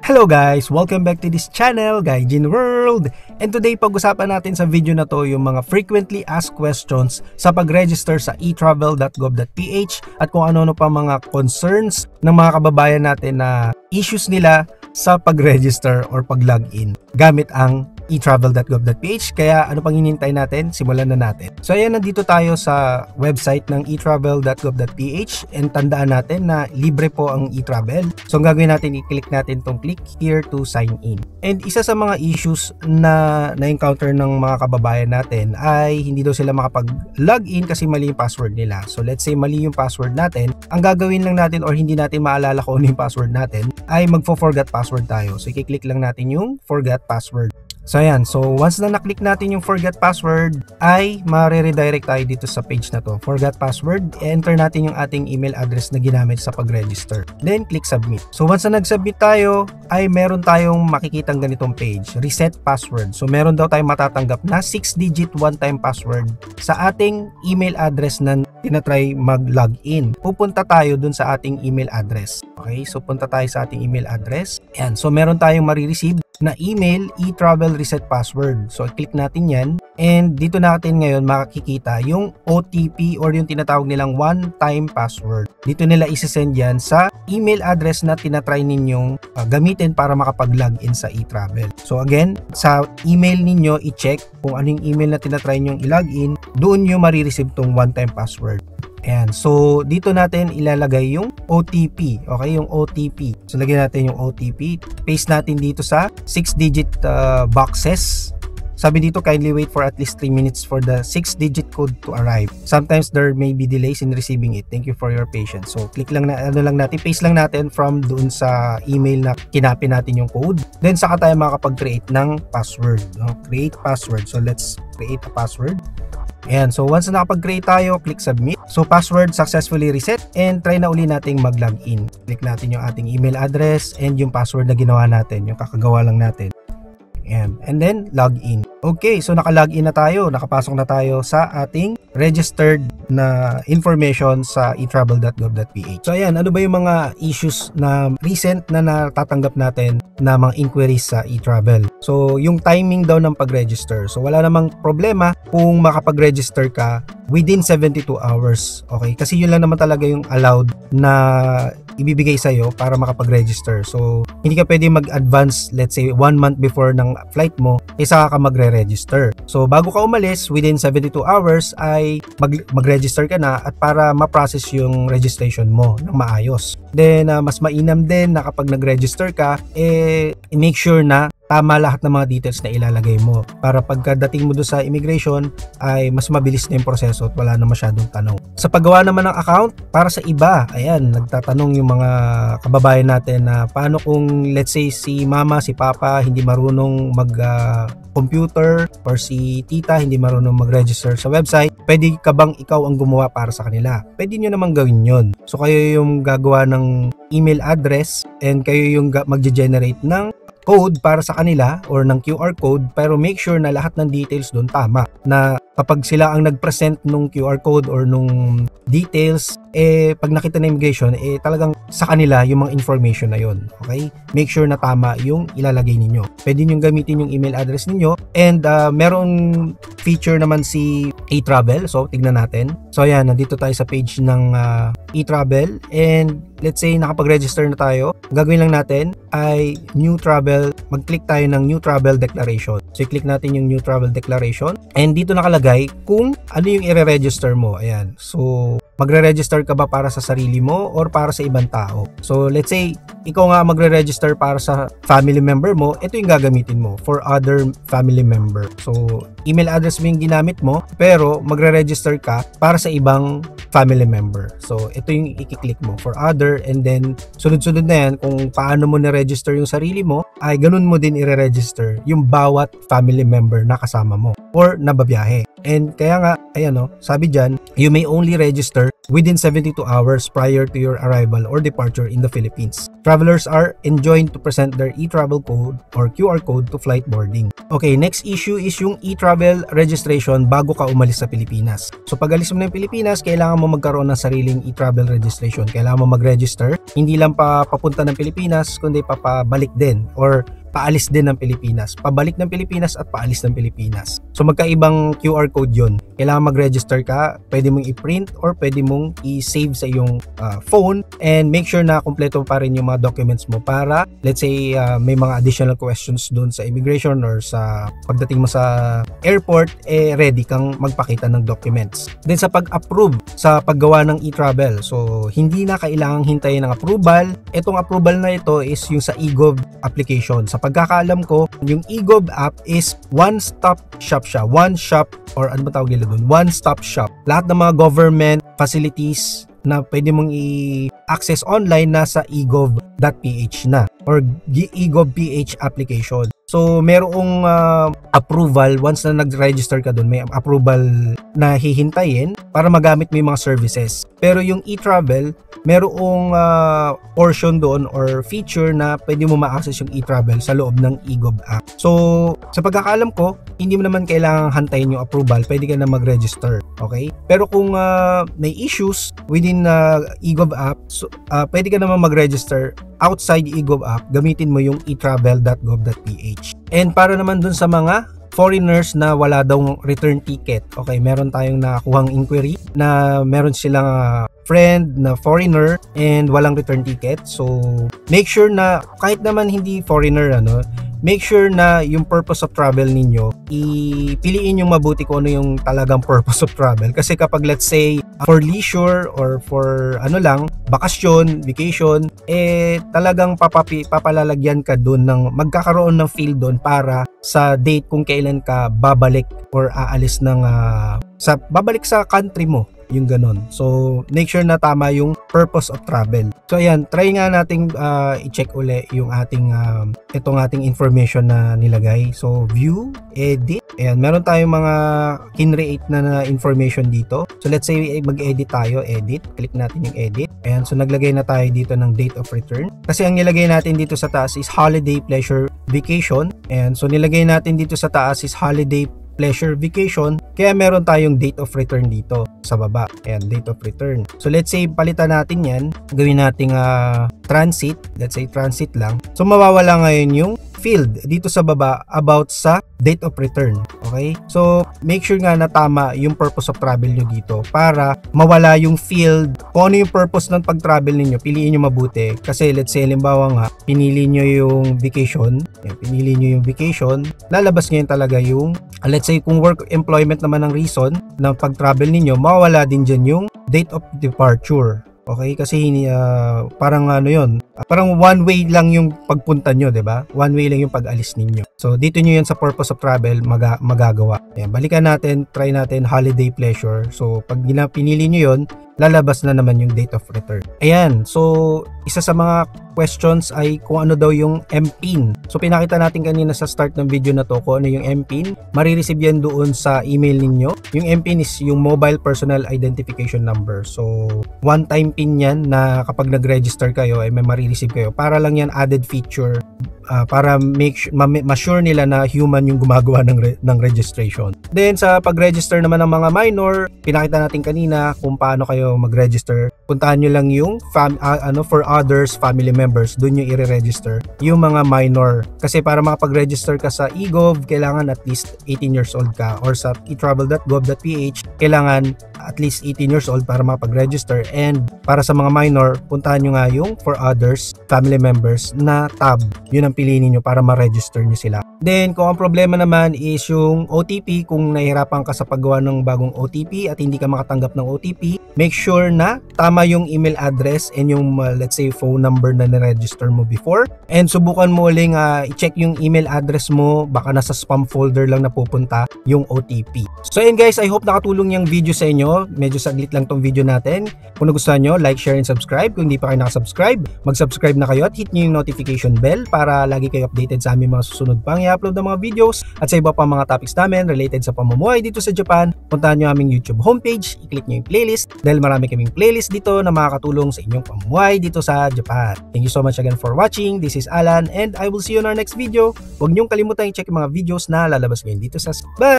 Hello guys! Welcome back to this channel, Gaijin World! And today pag-usapan natin sa video na to yung mga frequently asked questions sa pag-register sa etravel.gov.ph at kung ano-ano pa mga concerns ng mga kababayan natin na issues nila sa pag-register or pag-login gamit ang etravel.gov.ph. Kaya ano pang hinihintay natin? Simulan na natin. So ayan, nandito tayo sa website ng etravel.gov.ph and tandaan natin na libre po ang etravel. So ang gagawin natin, i-click natin tong click here to sign in. And isa sa mga issues na na-encounter ng mga kababayan natin ay hindi daw sila makapag-login kasi mali yung password nila. So let's say mali yung password natin, ang gagawin lang natin or hindi natin maalala kung ano yung password natin ay magfo-forgot password tayo. So i-click lang natin yung forgot password. So ayan, so once na naklik natin yung forgot password ay mare-redirect tayo dito sa page na to. Forgot password, enter natin yung ating email address na ginamit sa pag-register. Then click submit. So once na nag-submit tayo ay meron tayong makikitang ganitong page, reset password. So meron daw tayong matatanggap na 6-digit one-time password sa ating email address na tinatry mag-login. Pupunta tayo dun sa ating email address. Okay, so punta tayo sa ating email address. Ayan, so meron tayong marireceive na email, eTravel reset password. So click natin yan and dito natin ngayon makikita yung OTP or yung tinatawag nilang one-time password. Dito nila isesend yan sa email address na tinatry ninyong gamitin para makapag-login sa eTravel. So again, sa email ninyo i-check kung anong email na tinatry nyong i-login, doon nyo marireceive tong one-time password. Ayan, so dito natin ilalagay yung OTP, okay, yung OTP. So lagyan natin yung OTP, paste natin dito sa 6-digit boxes. Sabi dito, kindly wait for at least 3 minutes for the 6-digit code to arrive. Sometimes there may be delays in receiving it. Thank you for your patience. So click lang na, paste lang natin from doon sa email na kinopy natin yung code. Then saka tayo makakapag-create ng password, no? Create password. So let's create a password. Ayan, so once na nakapag-create tayo, click submit. So password successfully reset and try na uli nating mag-login. Click natin yung ating email address and yung password na ginawa natin, yung kakagawa lang natin. Ayan, and then log in. Okay, so naka-login na tayo, nakapasok na tayo sa ating registered na information sa etravel.gov.ph. So ayan, ano ba yung mga issues na recent na natatanggap natin na mga inquiries sa eTravel? So yung timing daw ng pag-register. So wala namang problema kung makapag-register ka within 72 hours. Okay, kasi yun lang naman talaga yung allowed na ibibigay sa'yo para makapag-register. So hindi ka pwede mag-advance, let's say 1 month before ng flight mo, isa ka magre-register. So bago ka umalis, within 72 hours ay mag-register ka na at para ma-process yung registration mo ng maayos. Then mas mainam din na kapag nag-register ka, make sure na tama lahat ng mga details na ilalagay mo para pagkadating mo doon sa immigration ay mas mabilis na yung proseso at wala na masyadong tanong. Sa paggawa naman ng account, para sa iba, ayan, nagtatanong yung mga kababayan natin na paano kung let's say si mama, si papa hindi marunong mag-computer or si tita hindi marunong mag-register sa website, pwede ka bang ikaw ang gumawa para sa kanila? Pwede nyo namang gawin yun. So kayo yung gagawa ng email address and kayo yung mag-generate ng code para sa kanila or ng QR code, pero make sure na lahat ng details doon tama, na kapag sila ang nag-present nung QR code or nung details, pag nakita na immigration, talagang sa kanila yung mga information na yon. Okay? Make sure na tama yung ilalagay ninyo. Pwede nyo gamitin yung email address ninyo and merong feature naman si eTravel. So tignan natin. So ayan, nandito tayo sa page ng eTravel and let's say nakapag-register na tayo. Gagawin lang natin ay new travel, mag-click tayo ng new travel declaration. So i-click natin yung new travel declaration and dito nakalagay kung ano yung i-register mo. Ayan. So magre-register ka ba para sa sarili mo or para sa ibang tao? So let's say ikaw nga magre-register para sa family member mo, ito yung gagamitin mo for other family member. So email address mo yung ginamit mo pero magre-register ka para sa ibang family member. So ito yung i-click mo for other and then sunod-sunod na yan kung paano mo na-register yung sarili mo ay ganun mo din i-register yung bawat family member na kasama mo or nababiyahe. And kaya nga, ayan o, sabi dyan, you may only register within 72 hours prior to your arrival or departure in the Philippines. Travelers are enjoined to present their e-travel code or QR code to flight boarding. Okay, next issue is yung e-travel registration bago ka umalis sa Pilipinas. So pag alis mo ng Pilipinas, kailangan mo magkaroon ng sariling e-travel registration. Kailangan mo mag-register, hindi lang papunta ng Pilipinas, kundi papabalik din or paalis din ng Pilipinas. Pabalik ng Pilipinas at paalis ng Pilipinas. So magkaibang QR code yun. Kailangan mag-register ka, pwede mong i-print or pwede mong i-save sa iyong phone, and make sure na kumpleto pa rin yung mga documents mo para let's say may mga additional questions doon sa immigration or sa pagdating mo sa airport, ready kang magpakita ng documents. Then sa pag-approve sa paggawa ng e-travel, so hindi na kailangang hintayin ng approval. Itong approval na ito is yung sa eGov application. Sa pagkakaalam ko, yung eGov app is one-stop shop siya. One shop, or ano ba tawag nila doon? One-stop shop. Lahat ng mga government facilities na pwede mong i-access online nasa egov.ph na or eGov.ph application. So, merong approval once na nag-register ka doon, may approval na hihintayin para magamit mo yung mga services. Pero yung e-travel, merong portion doon or feature na pwede mo ma-access yung e-travel sa loob ng eGov app. So, sa pagkakaalam ko, hindi mo naman kailangang hantayin yung approval, pwede ka na mag-register. Okay? Pero kung may issues within eGov app, so, pwede ka naman mag-register outside eGov app, gamitin mo yung etravel.gov.ph. And para naman dun sa mga foreigners na wala daw return ticket, okay, meron tayong nakakuhang inquiry na meron silang friend na foreigner and walang return ticket. So make sure na kahit naman hindi foreigner, make sure na yung purpose of travel ninyo, ipiliin yung mabuti kung ano yung talagang purpose of travel. Kasi kapag let's say for leisure or for bakasyon, vacation, talagang papalalagyan ka dun ng magkakaroon ng field doon para sa date kung kailan ka babalik or aalis babalik sa country mo, yung ganon. So make sure na tama yung purpose of travel. So ayan, try nga nating i-check uli yung itong ating information na nilagay. So view, edit, ayan, meron tayong mga kinreate na information dito. So let's say mag-edit tayo, edit, click natin yung edit. Ayan, so naglagay na tayo dito ng date of return. Kasi ang nilagay natin dito sa taas is holiday, pleasure, vacation. Ayan, so nilagay natin dito sa taas is holiday, pleasure, vacation, kaya meron tayong date of return dito sa baba. Ayan, date of return. So let's say palitan natin yan, gawin nating transit, let's say transit lang. So mawawala ngayon yung field dito sa baba about sa date of return. Okay? So make sure nga na tama yung purpose of travel nyo dito para mawala yung field. Kung ano yung purpose ng pag-travel ninyo, piliin nyo mabuti. Kasi let's say halimbawa nga, pinili nyo yung vacation, lalabas ngayon talaga yung let's say kung work employment naman ang reason ng pag-travel ninyo, mawawala din dyan yung date of departure. Okay, kasi parang parang one way lang yung pagpunta nyo, 'di ba? One way lang yung pag-alis ninyo. So dito nyo yan sa purpose of travel magagawa. Ayan, balikan natin, try natin holiday, pleasure. So pag pinili nyo yon, lalabas na naman yung date of return. Ayan, so isa sa mga questions ay kung ano daw yung MPIN. So pinakita natin kanina sa start ng video na to kung ano yung MPIN. Marireceive yan doon sa email ninyo. Yung MPIN is yung Mobile Personal Identification Number. So one-time PIN yan na kapag nag-register kayo ay may marireceive kayo. Para lang yan added feature para ma-sure nila na human yung gumagawa ng registration. Then sa pag-register naman ng mga minor, pinakita natin kanina kung paano kayo mag-register. Puntahan nyo lang yung for others, family members, doon yung i-register yung mga minor. Kasi para makapag-register ka sa eGov, kailangan at least 18 years old ka, or sa etravel.gov.ph, kailangan at least 18 years old para makapag-register. And para sa mga minor, puntahan nyo nga yung for others, family members na tab. Yun ang piliin niyo para ma-register niyo sila. Then kung ang problema naman is yung OTP, kung nahihirapan ka sa paggawa ng bagong OTP at hindi ka makatanggap ng OTP, make sure na tama tama yung email address and yung let's say phone number na na-register mo before. And subukan mo uling i-check yung email address mo, baka nasa spam folder lang napupunta yung OTP. So ayun guys, I hope nakatulong yung video sa inyo. Medyo saglit lang tong video natin. Kung nagustuhan nyo, like, share, and subscribe. Kung hindi pa kayo nakasubscribe, mag-subscribe na kayo at hit nyo yung notification bell para lagi kayo updated sa aming mga susunod pang i-upload na mga videos at sa iba pa mga topics namin related sa pamumuhay dito sa Japan. Puntahan nyo aming YouTube homepage, i-click nyo yung playlist dahil marami kaming playlist dito na makakatulong sa inyong pamumuhay dito sa Japan. Thank you so much again for watching. This is Alan and I will see you on our next video. Huwag nyong kalimutan i-check yung mga videos na lalabas ngayon dito sa Bye!